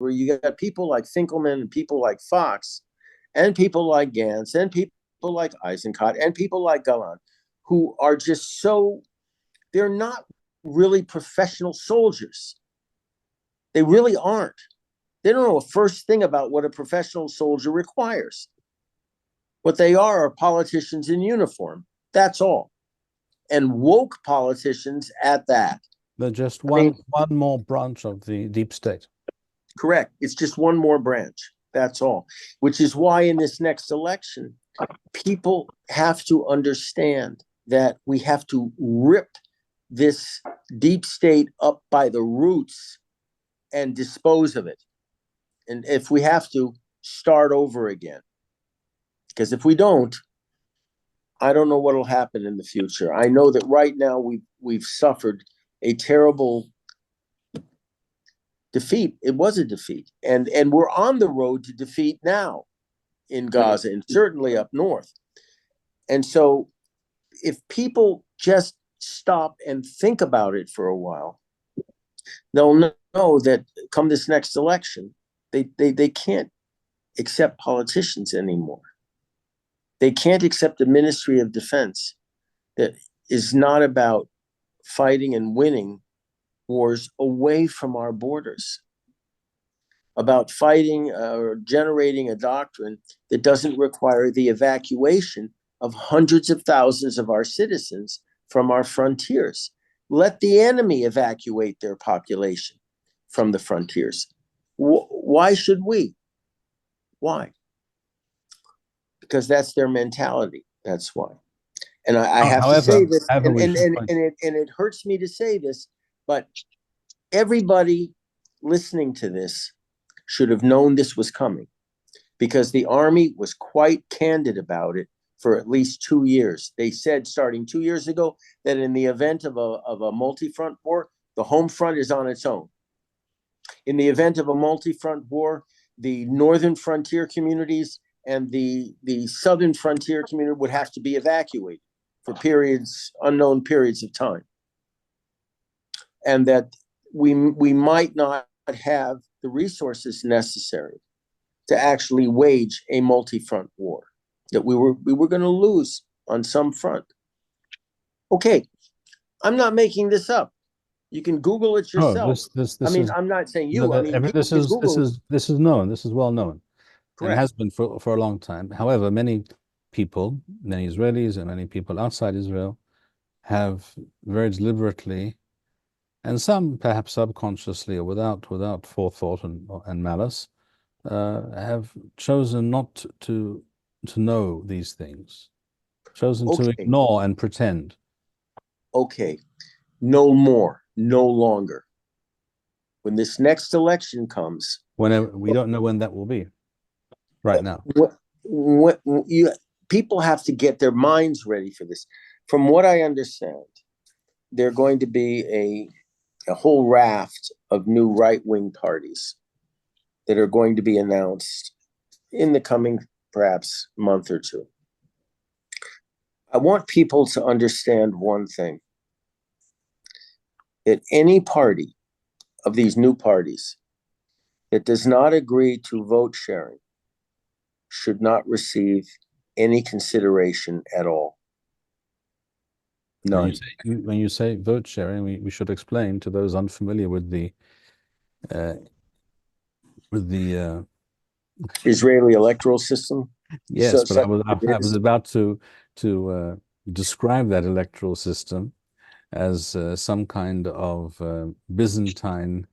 where you got people like Finkelman and people like Fox and people like Gantz and people like Eisenkot and people like Gallant, who are just so, they're not really professional soldiers. They really aren't. They don't know a first thing about what a professional soldier requires. What they are politicians in uniform. That's all. And woke politicians at that. They're just I mean, one more branch of the deep state. Correct. It's just one more branch. That's all. Which is why in this next election, people have to understand that we have to rip this deep state up by the roots and dispose of it. And if we have to, start over again. Because if we don't, I don't know what will happen in the future. I know that right now we've suffered a terrible defeat. It was a defeat. And we're on the road to defeat now in Gaza and certainly up north. And so if people just stop and think about it for a while, they'll know that come this next election, they can't accept politicians anymore. They can't accept a Ministry of Defense that is not about fighting and winning wars away from our borders, about fighting or generating a doctrine that doesn't require the evacuation of hundreds of thousands of our citizens from our frontiers. Let the enemy evacuate their population from the frontiers. Why should we? Why? Because that's their mentality. That's why. And I have to say this, and it hurts me to say this, but everybody listening to this should have known this was coming, because the Army was quite candid about it for at least 2 years. They said starting 2 years ago that in the event of a multi-front war, the home front is on its own. In the event of a multi-front war, the northern frontier communities and the southern frontier community would have to be evacuated for unknown periods of time. And that we might not have the resources necessary to actually wage a multi-front war, that we were going to lose on some front. Okay, I'm not making this up. You can Google it yourself. I'm not saying you. This is known. This is well known. Correct. And has been for a long time. However, many people, many Israelis and many people outside Israel, have very deliberately, and some perhaps subconsciously or without forethought and malice, have chosen not to know these things, chosen to ignore and pretend. Okay, no more, no longer. When this next election comes, whenever, we don't know when that will be. Right now, people have to get their minds ready for this. From what I understand, there are going to be a whole raft of new right-wing parties that are going to be announced in the coming, perhaps, month or two. I want people to understand one thing, that any party of these new parties that does not agree to vote sharing should not receive any consideration at all. None. When you say vote sharing, we should explain to those unfamiliar with the Israeli electoral system. Yes, but I was about to describe that electoral system as some kind of Byzantine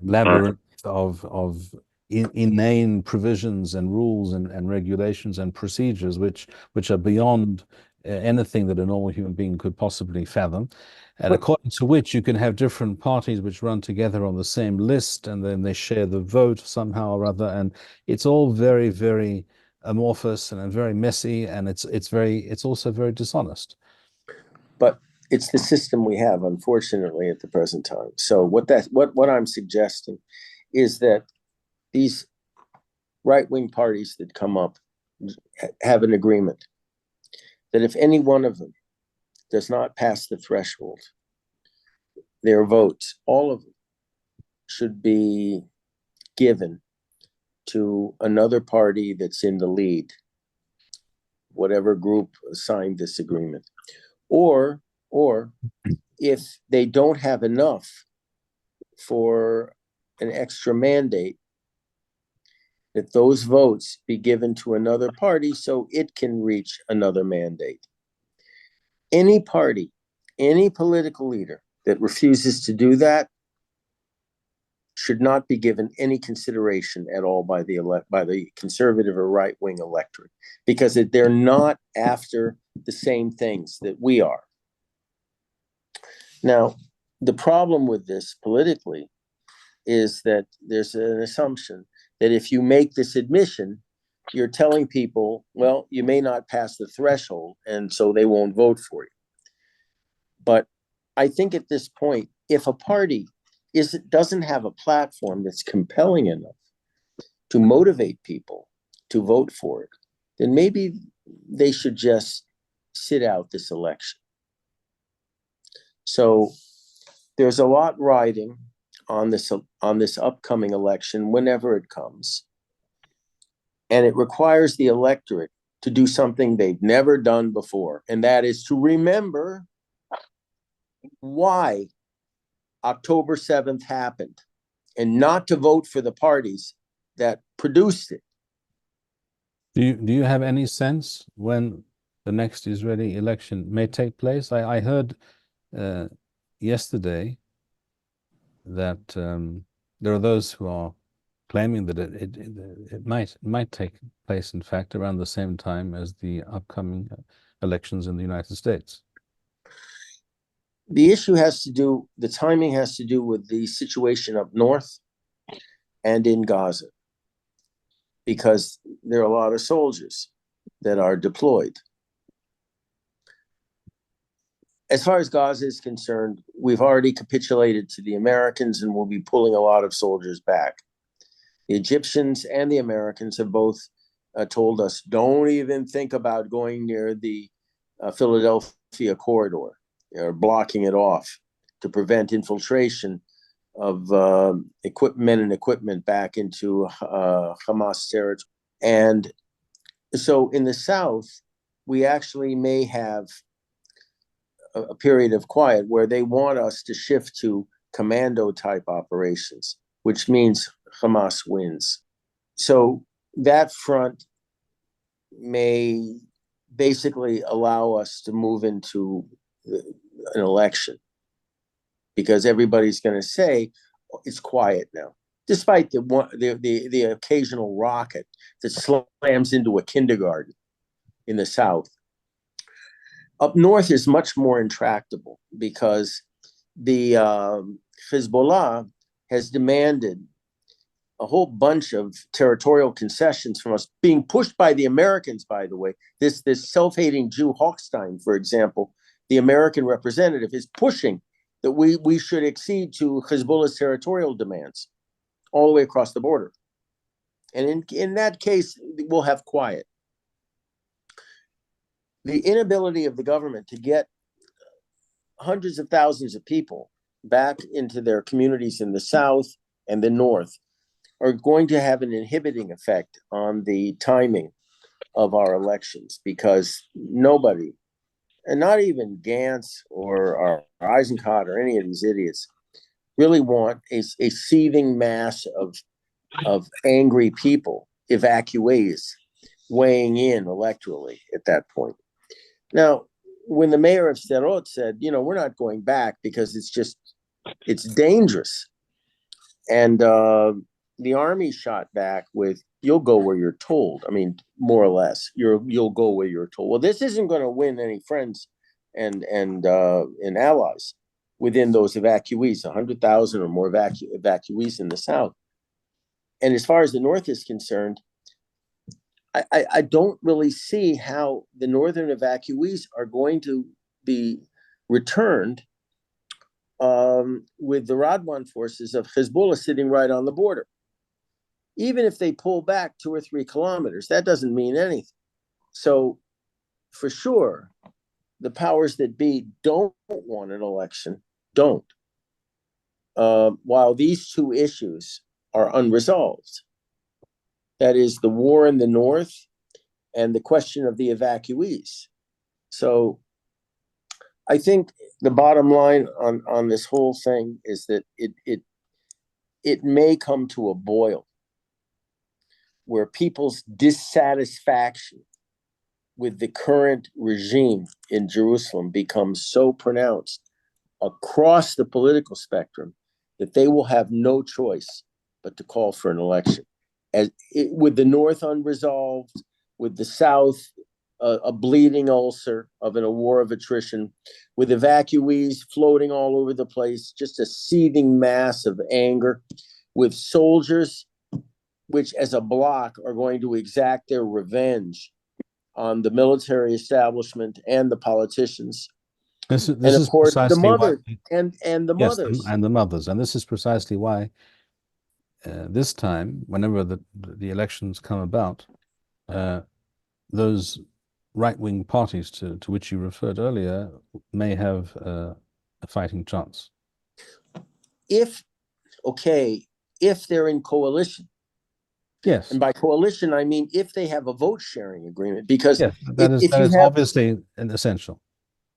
labyrinth of inane provisions and rules and regulations and procedures which are beyond anything that a normal human being could possibly fathom, and according to which you can have different parties which run together on the same list, and then they share the vote somehow or other, and it's all very, very amorphous and very messy, and it's also very dishonest. But it's the system we have, unfortunately, at the present time. So what I'm suggesting is that these right-wing parties that come up have an agreement that if any one of them does not pass the threshold, their votes, all of them, should be given to another party that's in the lead, whatever group signed this agreement, or if they don't have enough for an extra mandate, that those votes be given to another party so it can reach another mandate. Any party, any political leader that refuses to do that should not be given any consideration at all by the conservative or right-wing electorate, because they're not after the same things that we are. Now, the problem with this politically is that there's an assumption that if you make this admission, you're telling people, well, you may not pass the threshold, and so they won't vote for you. But I think at this point, if a party doesn't have a platform that's compelling enough to motivate people to vote for it, then maybe they should just sit out this election. So there's a lot riding on this upcoming election, whenever it comes. And it requires the electorate to do something they've never done before, and that is to remember why October 7th happened, and not to vote for the parties that produced it. Do you have any sense when the next Israeli election may take place? I heard yesterday that there are those who are claiming that it might take place, in fact, around the same time as the upcoming elections in the United States. The timing has to do with the situation up north and in Gaza, because there are a lot of soldiers that are deployed. As far as Gaza is concerned, we've already capitulated to the Americans and will be pulling a lot of soldiers back. The Egyptians and the Americans have both told us, don't even think about going near the Philadelphia corridor, or blocking it off to prevent infiltration of men and equipment back into Hamas territory. And so in the South, we actually may have a period of quiet where they want us to shift to commando type operations, which means Hamas wins. So that front may basically allow us to move into an election, because everybody's going to say, oh, it's quiet now, despite the occasional rocket that slams into a kindergarten in the South. Up north is much more intractable, because the Hezbollah has demanded a whole bunch of territorial concessions from us, being pushed by the Americans, by the way. This self-hating Jew, Hochstein, for example, the American representative, is pushing that we should accede to Hezbollah's territorial demands all the way across the border. And in that case, we'll have quiet. The inability of the government to get hundreds of thousands of people back into their communities in the South and the North are going to have an inhibiting effect on the timing of our elections, because nobody, and not even Gantz or Eisenkot or any of these idiots, really want a seething mass of angry people, evacuees, weighing in electorally at that point. Now, when the mayor of Sderot said, we're not going back because it's dangerous. And the army shot back with, you'll go where you're told. I mean, more or less, you'll go where you're told. Well, this isn't going to win any friends and allies within those evacuees, 100,000 or more evacuees in the South. And as far as the North is concerned, I don't really see how the northern evacuees are going to be returned with the Radwan forces of Hezbollah sitting right on the border. Even if they pull back 2 or 3 kilometers, that doesn't mean anything. So for sure, the powers that be don't want an election, don't. While these two issues are unresolved. That is the war in the north and the question of the evacuees. So I think the bottom line on this whole thing is that it may come to a boil where people's dissatisfaction with the current regime in Jerusalem becomes so pronounced across the political spectrum that they will have no choice but to call for an election. With the North unresolved, with the South a bleeding ulcer of a war of attrition, with evacuees floating all over the place, just a seething mass of anger, with soldiers, which as a bloc are going to exact their revenge on the military establishment and the politicians. This and of is course the precisely why. mothers and the Yes, mothers. and the mothers, and this is precisely why this time, whenever the elections come about, those right-wing parties to which you referred earlier may have a fighting chance. If they're in coalition. Yes. And by coalition, I mean if they have a vote sharing agreement, because yes, that is obviously an essential.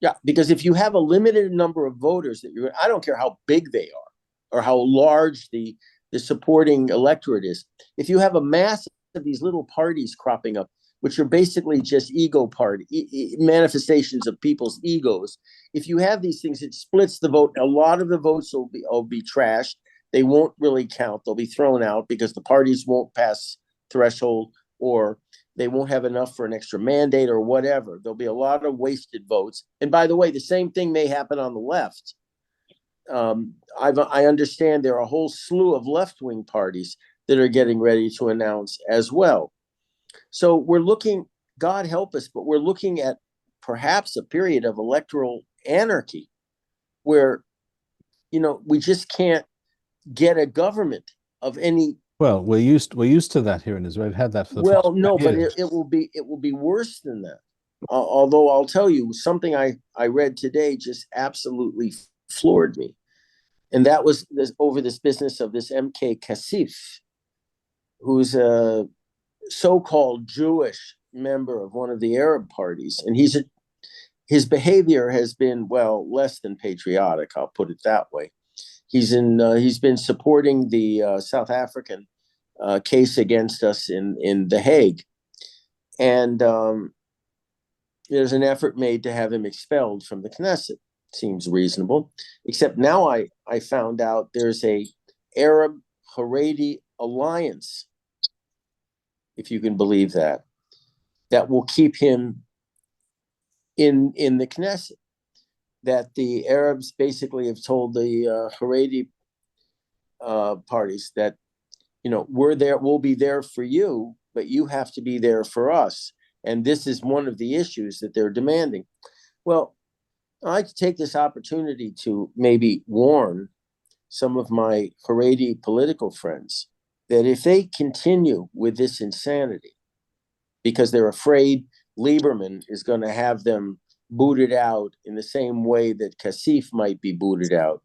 Yeah, because if you have a limited number of voters I don't care how big they are or how large the supporting electorate is. If you have a mass of these little parties cropping up, which are basically just ego manifestations of people's egos, if you have these things, it splits the vote. A lot of the votes will be trashed. They won't really count. They'll be thrown out because the parties won't pass threshold, or they won't have enough for an extra mandate or whatever. There'll be a lot of wasted votes. And by the way, the same thing may happen on the left. I understand there are a whole slew of left-wing parties that are getting ready to announce as well. So we're looking, God help us, but we're looking at perhaps a period of electoral anarchy where, we just can't get a government of any. Well, we're used to that here in Israel. We've had that for the past No, but years. it will be worse than that. Although I'll tell you something I read today just absolutely floored me, and that was over this business of this MK Kasif, who's a so-called Jewish member of one of the Arab parties, and his behavior has been, well, less than patriotic. I'll put it that way. He's been supporting the South African case against us in The Hague, and there's an effort made to have him expelled from the Knesset. Seems reasonable, except now I found out there's a Arab Haredi alliance, if you can believe that will keep him in the Knesset. That the Arabs basically have told the Haredi parties that, we'll be there for you, but you have to be there for us. And this is one of the issues that they're demanding. Well, I'd like to take this opportunity to maybe warn some of my Haredi political friends that if they continue with this insanity, because they're afraid Lieberman is going to have them booted out in the same way that Kasif might be booted out,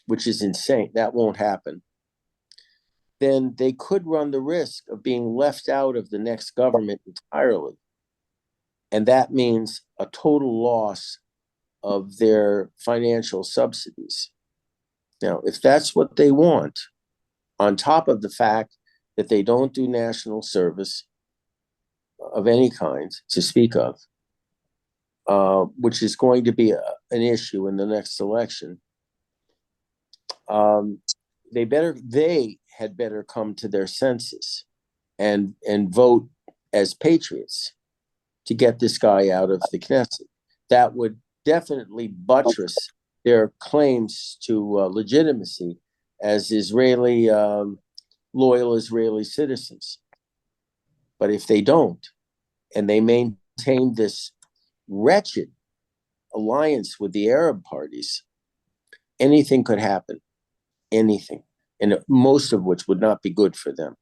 which is insane, that won't happen, then they could run the risk of being left out of the next government entirely. And that means a total loss of their financial subsidies. Now, if that's what they want, on top of the fact that they don't do national service of any kind to speak of, which is going to be an issue in the next election, they had better come to their senses and vote as patriots to get this guy out of the Knesset. That would definitely buttress their claims to legitimacy as loyal Israeli citizens. But if they don't, and they maintain this wretched alliance with the Arab parties, anything could happen. Anything. And most of which would not be good for them.